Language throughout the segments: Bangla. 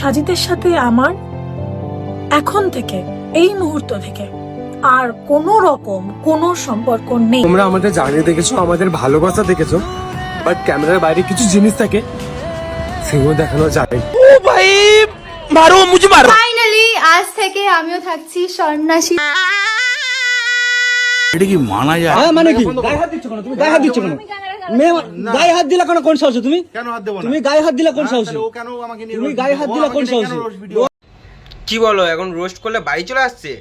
সাজিদের সাথে আমার এখন থেকে এই মুহূর্ত থেকে আর কোনো রকম কোনো সম্পর্ক নেই। তোমরা আমাদের জানিয়ে দেখেছো, আমাদের ভালোবাসা দেখেছো, বাট ক্যামেরার বাইরে কিছু জিনিস থাকে সেগুলো দেখানো যায়। ও ভাই মারো মুঝে মারো। ফাইনালি আজ থেকে আমিও থাকছি সন্ন্যাসী। এটা কি মানা যায়? হ্যাঁ মানে কি গায়ে হাত দিচ্ছ কেন তুমি? গায়ে হাত দিচ্ছ কেন? মেয়ে গায়ে হাত দিলা কেন? কোন সাহসে তুমি? কেন হাত দেবো না? তুমি গায়ে হাত দিলা কোন সাহসে? ও কেন আমাকে নিয়ে তুমি গায়ে হাত দিলা কোন সাহসে? কি বলো, এখন রোস্ট করলে বাড়ি চলে আসছে?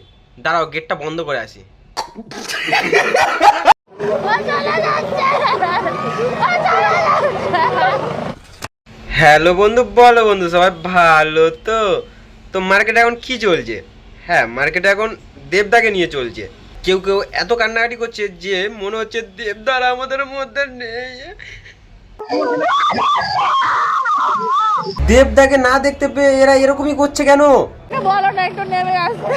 দাঁড়াও, গেটটা বন্ধ করে আসি। হ্যালো বন্ধু, বলো বন্ধু, সবাই ভালো তো? তো মার্কেটে এখন কি চলছে? হ্যাঁ, মার্কেটে এখন দেবদাকে নিয়ে চলছে। কেউ কেউ এত কান্নাকাটি করছে যে মনে হচ্ছে দেবদার আমাদের মধ্যে নেই। দেবদাকে না দেখতে পেয়ে এরা এরকমই করছে কেন? বলো না একটু নেমে আসতে,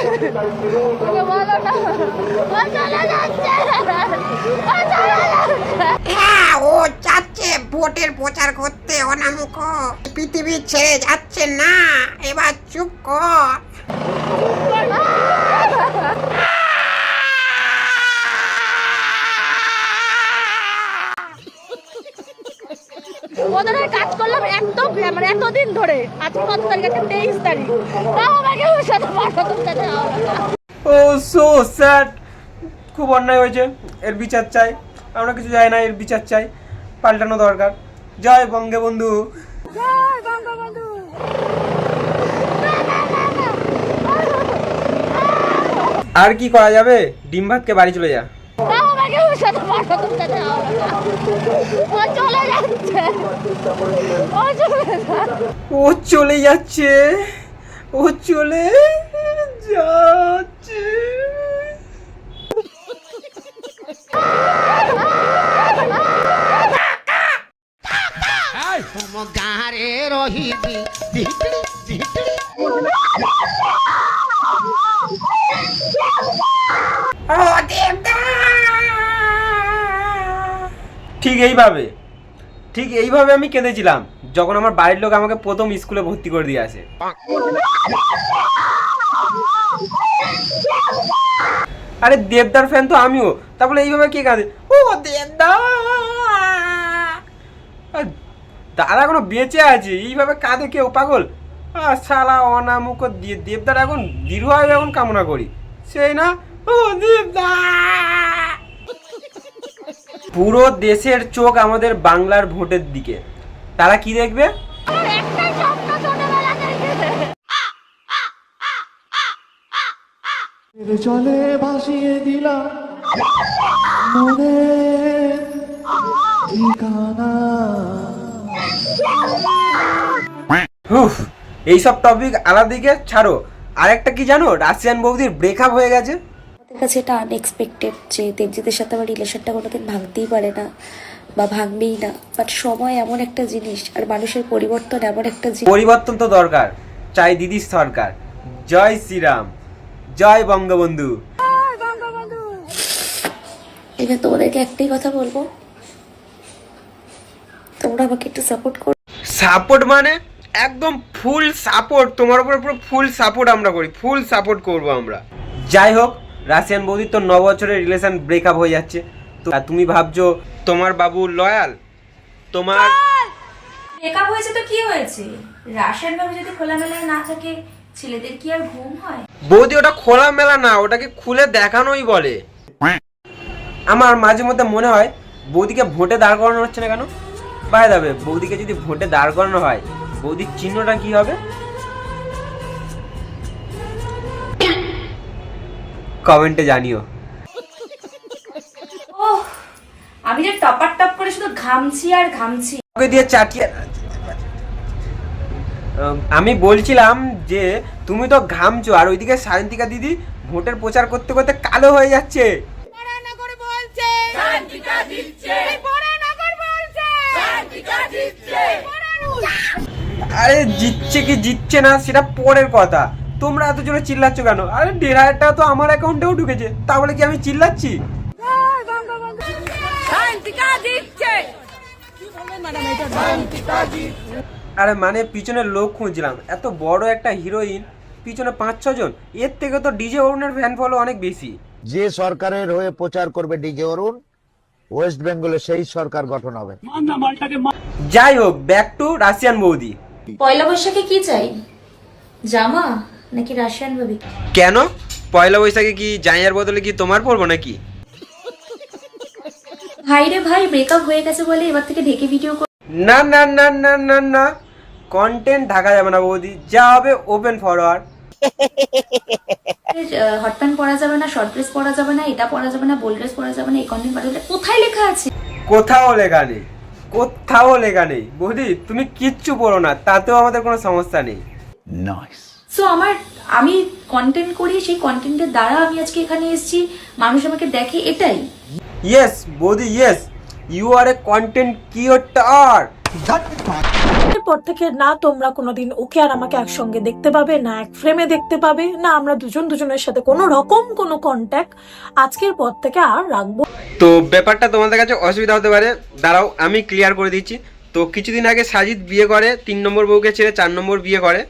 বলো না চলে যাচ্ছে। হ্যাঁ, ও যাচ্ছে ভোটের প্রচার করতে অনামুখ। পৃথিবী ছেড়ে যাচ্ছে না, এবার চুপ কর। ওদের কাজ করলাম একদম মানে এতদিন ধরে। আজকে কত তারিখ? 23 তারিখ। তাও আমাকে ওর সাথে পাঠাতে চাই। ও সো স্যাড, খুব অন্যায় হয়েছে, এর বিচার চাই। আমরা কিছু চাই না, এর বিচার চাই, পাল্টানো দরকার। জয় বঙ্গবন্ধু। জয় বঙ্গবন্ধু। আর কি করা যাবে, ডিম ভাতকে বাড়ি চলে যা। তাও আমাকে ওর সাথে পাঠাতে চাই। ও চলে যাচ্ছে, ও চলে যাচ্ছে, ও চলে যাচ্ছে। গাঁরে রহিবি ধিকড়ি ধিকড়ি। ও দেবদা, ঠিক এইভাবে আমি কেঁদেছিলাম যখন আমার বাড়ির লোক আমাকে প্রথম স্কুলে ভর্তি করে দিয়ে আসে। আরে দেবদার ফ্যান তো আমিও, তারপরে এইভাবে কে কাঁদে? ও দেবদা, দাদা এখনো বেঁচে আছে, এইভাবে কাঁদে কেউ? পাগল শালা অনামুখ। দেবদার এখন দীর্ঘায়ু এখন কামনা করি, সেই না? ও দেবদা। পুরো দেশের চোখ আমাদের বাংলার ভোটের দিকে। তারা কি দেখবে? একটা স্বপ্ন ছোটবেলা থেকে। চলে ভাসিয়ে দিলাম মনে ঠিকানা। এইসব টপিক আলাদা দিকে ছাড়ো। আরেকটা কি জানো, রাশিয়ান বৌদির ব্রেকআপ হয়ে গেছে। আমাদের কাছে এটা আনএক্সপেক্টেড যে দেবজিতের সাথে আমার রিলেশনটা কোনোদিন ভাঙতেই পারে না বা ভাঙবেই না। বাট সময় এমন একটা জিনিস, আর মানুষের পরিবর্তন এমন একটা জিনিস। পরিবর্তন তো দরকার, চাই দিদির সরকার। জয় শ্রীরাম, জয় বঙ্গবন্ধু। এবার তোমাদেরকে একটাই কথা বলবো, তোমরা আমাকে একটু সাপোর্ট করো। সাপোর্ট মানে একদম ফুল সাপোর্ট, তোমার উপর পুরো ফুল সাপোর্ট আমরা করি, ফুল সাপোর্ট করব আমরা। যাই হোক, রাশিয়ান বৌদির তো 9 বছরের রিলেশন ব্রেকআপ হয়ে যাচ্ছে। তো তুমি ভাবছো তোমার বাবু লয়াল? তোমার ব্রেকআপ হয়েছে তো কি হয়েছে? রাশিয়ান ভাবে যদি খোলামেলায় না থাকে, ছেলেদের কি আর ঘুম হয়? বৌদি, ওটা খোলামেলা না, ওটাকে খুলে দেখানোই বলে। আমার মাঝে মধ্যে মনে হয় বৌদিকে ভোটে দাঁড় করানো হচ্ছে না কেন? বাই যাবে, বৌদিকে যদি ভোটে দাঁড় করানো হয়, বৌদির চিহ্নটা কি হবে? কমেন্টে জানিও। ওহ, আমি যে টপার টপ করে শুধু ঘামছি আর ঘামছি। ওকে দিয়ে চাটিয়ে। আমি বলছিলাম যে তুমি তো ঘামছো, আর ওইদিকে সায়ন্তিকা দিদি ভোটের প্রচার করতে করতে কালো হয়ে যাচ্ছে। আরে জিতছে কি জিতছে না সেটা পরের কথা, তোমরা এত জোরে চিল্লাচ্ছ কেন? আরে 1,500 টাকা তো আমার অ্যাকাউন্টেও ঢুকেছে, তাহলে কি আমি চিল্লাচ্ছি? আরে মানে পিছনে লোক খুঁজছিলাম, এত বড় একটা হিরোইন, পিছনে 5-6 জন, এর থেকে তো ডিজে অরুণের ফ্যান ফলো অনেক বেশি। যে সরকারের হয়ে প্রচার করবে ডিজে অরুণ, ওয়েস্ট বেঙ্গলে সেই সরকার গঠন হবে। যাই হোক, ব্যাক টু রাশিয়ান বৌদি। পয়লা বৈশাখে কি চাই, জামা নাকি রাশিয়ান ভাবি? কেন পয়লা বৈশাখে কি জামাইয়ের বদলে কি তোমার পরবো নাকি? ভাই রে ভাই, ব্রেকআপ হয়ে গেছে বলে এবার থেকে ঢেকে ভিডিও না না না না না না, কন্টেন্ট ঢাকা যাবে না বৌদি, যা হবে ওপেন ফরওয়ার্ড। হট প্যান্ট পরা যাবে না, শর্ট ড্রেস পরা যাবে না, এটা পরা যাবে না, বোল ড্রেস পরা যাবে না, এই কন্টেন্ট পরা যাবে না, কোথায় লেখা আছে? কোথাও লেখা নেই, কোথাও লেখা নেই বৌদি, তুমি কিচ্ছু পড়ো না, তাতেও আমাদের কোনো সমস্যা নেই। সো আমি কন্টেন্ট করি, সেই কন্টেন্টের দ্বারা আমি আজকে এখানে এসেছি, মানুষ আমাকে দেখে, এটাই। ইয়েস বৌদি, yes, you are a content creator. এরপর থেকে না তোমরা কোনোদিন ওকে আর আমাকে একসঙ্গে দেখতে পাবে, না এক ফ্রেমে দেখতে পাবে, না আমরা দুজনের সাথে কোনো রকম কোনো কন্ট্যাক্ট আজকের পর থেকে আর রাখবো। তো ব্যাপারটা তোমাদের কাছে অসুবিধা হতে পারে, দাঁড়াও আমি ক্লিয়ার করে দিচ্ছি। তো কিছুদিন আগে সাজিদ বিয়ে করে, 3 নম্বর বউকে ছেড়ে 4 নম্বর বিয়ে করে।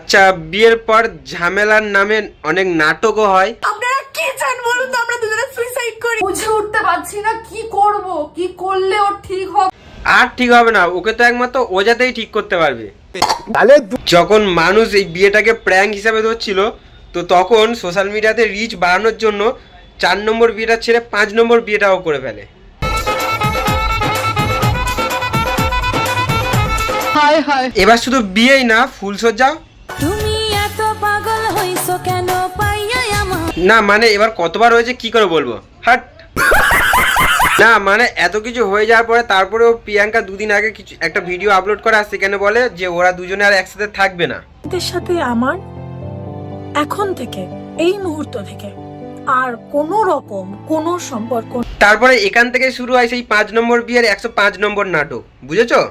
আচ্ছা, বিয়ের পর ঝামেলার নামে অনেক নাটকও হয়। আপনারা কি চান বলুন তো, আমরা দুজনে সুইসাইড করি? বুঝে উঠতে পারছি না কি করব, কি করলে ওর ঠিক হবে। আর ঠিক হবে না, ওকে তো একমাত্র ওজাতেই ঠিক করতে পারবে। যখন মানুষ এই বিয়েটাকে প্র্যাঙ্ক হিসাবে ধরছিল, তো তখন সোশ্যাল মিডিয়াতে রিচ বাড়ানোর জন্য 4 নম্বর বিয়েটা ছেড়ে 5 নম্বর বিয়েটাও করে ফেলে। এবার শুধু বিয়েই না, ফুলসজ্জাও। তুমি এত পাগল হইছো কেন পাইয়া আমার? না মানে এবার কতবার হয়েছে কি করে বলবো, হাট। না মানে এত কিছু হয়ে যাওয়ার পরে তারপরেও প্রিয়াঙ্কা 2 দিন আগে কিছু একটা ভিডিও আপলোড করে, আর সেখানে বলে যে ওরা দুজনে আর একসাথে থাকবে না। এদের সাথে আমার এখন থেকে এই মুহূর্ত থেকে আর কোনো রকম কোনো সম্পর্ক। তারপরে এখান থেকে শুরু হয় সেই 5 নম্বর বিয়ের 105 নম্বর নাটক, বুঝেছো?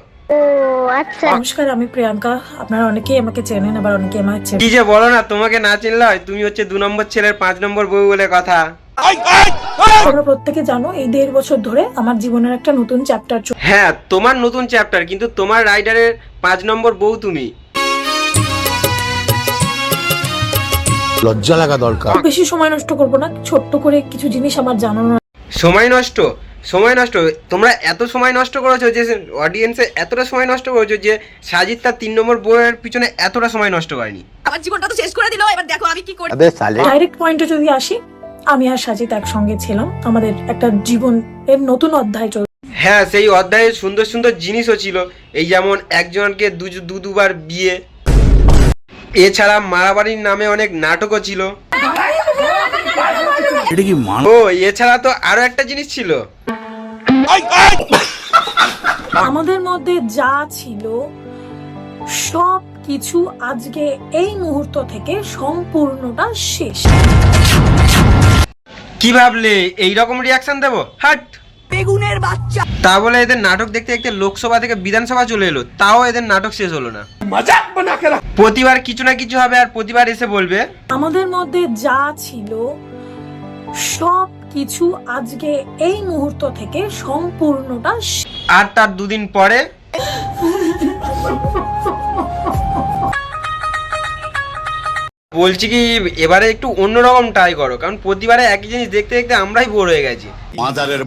নমস্কার, আমি প্রিয়াঙ্কা। আপনারা অনেকেই আমাকে চেনেন, আবার অনেকে আমাকে চেনেন। কি যে বলো না, তোমাকে না চিনলে হয়, তুমি হচ্ছে 2 নম্বর ছেলের 5 নম্বর বউ বলে কথা। তোমরা প্রত্যেকে জানো এই 1.5 বছর ধরে আমার জীবনের একটা নতুন চ্যাপ্টার। হ্যাঁ, তোমার নতুন চ্যাপ্টার, কিন্তু তোমার রাইডারের 5 নম্বর বউ তুমি। লজ্জা লাগা দরকার। বেশি সময় নষ্ট করবো না, ছোট্ট করে কিছু জিনিস আমার জানানো। সময় নষ্ট, সময় নষ্ট, তোমরা এত সময় নষ্ট করেছো যে অডিয়েন্সে এতটা সময় নষ্ট করেছো যে সাজিদ তার 3 নম্বর বউয়ের পিছনে এতটা সময় নষ্ট করেনি। আমার জীবনটা তো শেষ করে দিল, এবার দেখো আমি কি করি। ডাইরেক্ট পয়েন্টে যদি আসি, আমি আর সাজিদ একসঙ্গে ছিলাম, আমাদের একটা জীবনের নতুন অধ্যায় চলছে। হ্যাঁ, সেই অধ্যায়ে সুন্দর সুন্দর জিনিসও ছিল, এই যেমন একজনকে দুবার বিয়ে, এছাড়া মারাবাড়ির নামে অনেক নাটকও ছিল। ও এছাড়া তো আরো একটা জিনিস ছিল, আমাদের মধ্যে যা ছিল সব কিছু আজকে এই মুহূর্ত থেকে সম্পূর্ণটা শেষ। কি ভাবলে এইরকম রিয়াকশন দেবো? হাট বেগুনের বাচ্চা। তা বলে এদের নাটক দেখতে দেখতে লোকসভা থেকে বিধানসভা চলে এলো, তাও এদের নাটক শেষ হলো না। প্রতিবার কিছু না কিছু হবে, আর প্রতিবার এসে বলবে আমাদের মধ্যে যা ছিল সব কিছু আজকে এই মুহূর্ত থেকে সম্পূর্ণটা শেষ। আর তার 2 দিন পরে বলছি কি এবারে একটু অন্যরকম ট্রাই করো, কারণ প্রতিবারে একই জিনিস দেখতে দেখতে আমরাই বোর হয়ে গেছি।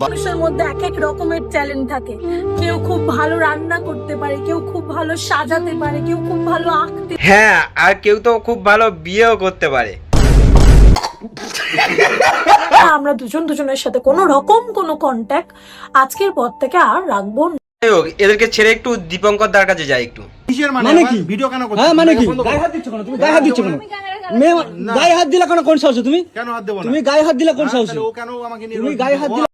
মানুষের মধ্যে এক এক রকমের ট্যালেন্ট থাকে, কেউ খুব ভালো রান্না করতে পারে, কেউ খুব ভালো সাজাতে পারে, কেউ খুব ভালো আঁকতে। হ্যাঁ, আর কেউ তো খুব ভালো বিয়েও করতে পারে। আমরা দুজনের সাথে কোনো রকম কোনো কন্ট্যাক্ট আজকের পর থেকে আর রাখবো না। এদেরকে ছেড়ে একটু দীপঙ্কর দার কাছে যাই একটু। মানে কি ভিডিও কেন করছো? হ্যাঁ মানে কি গায়ে হাত দিচ্ছ কেন তুমি? গায়ে হাত দিচ্ছ কেন? মেয়ে গায়ে হাত দিলা কেন? কোন সাহসে তুমি? কেন হাত দেব না? তুমি গায়ে হাত দিলা কোন সাহসে? ও কেন আমাকে নিয়ে? তুমি গায়ে হাত দিলা?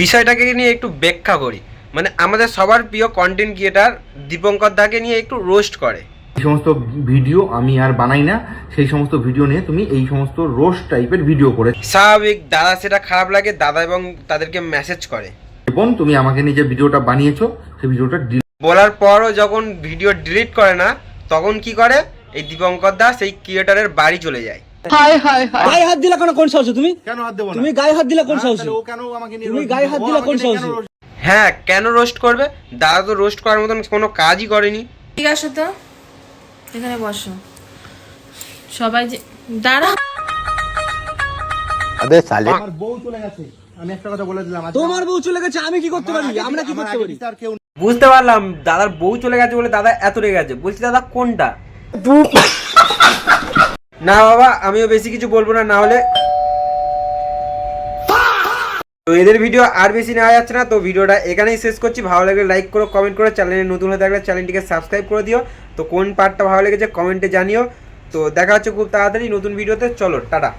বিষয়টাকে নিয়ে একটু ব্যাখ্যা করি। মানে আমাদের সবার প্রিয় কন্টেন্ট ক্রিয়েটর দীপঙ্কর দাকে নিয়ে একটু রোস্ট করে। এই সমস্ত ভিডিও আমি আর বানাই না, সেই সমস্ত ভিডিও নিয়ে তুমি এই সমস্ত রোস্ট টাইপের ভিডিও করে। স্বাভাবিক, দাদা সেটা খারাপ লাগে, দাদা এবং তাদেরকে মেসেজ করে, এবং তুমি আমাকে নিয়ে যে ভিডিওটা বানিয়েছো সেই ভিডিওটা বলার পরও যখন ভিডিও ডিলিট করে না, তখন কি করে এই দীপঙ্কর দা সেই ক্রিয়েটরের বাড়ি চলে যায়। গায়ে হাত দিলা কেন? কোন সাহসে তুমি? কেন হাত দেব না? তুমি গায়ে হাত দিলা কোন সাহসে? ও কেন আমাকে নিয়ে? তুমি গায়ে হাত দিলা কোন সাহসে? হ্যাঁ, কেন রোস্ট করবে? দাদা তো রোস্ট করার মতন কোনো কাজই করেনি। ঠিক আছে, তো এখানে বসো সবাই, যে দাঁড়া। আমার বউ চলে গেছে, আমি একটা কথা বলে দিলাম। তোমার বউ চলে গেছে, আমি কি করতে পারি? আমরা কি করতে পারি? বুঝতে পারলাম দাদার বউ চলে গেছে বলে দাদা এত রেগে গেছে। বলছি দাদা কোনটা? না বাবা, আমিও বেশি কিছু বলবো না, না হলে তো এদের ভিডিও আর বেশি নেওয়া যাচ্ছে না। তো ভিডিওটা এখানেই শেষ করছি। ভালো লাগলে লাইক করো, কমেন্ট করো, চ্যানেলে নতুন হয়ে থাকলে চ্যানেলটিকে সাবস্ক্রাইব করে দিও। তো কোন পার্টটা ভালো লেগেছে কমেন্টে জানিও। তো দেখা হচ্ছে খুব তাড়াতাড়ি নতুন ভিডিওতে। চলো টাটা।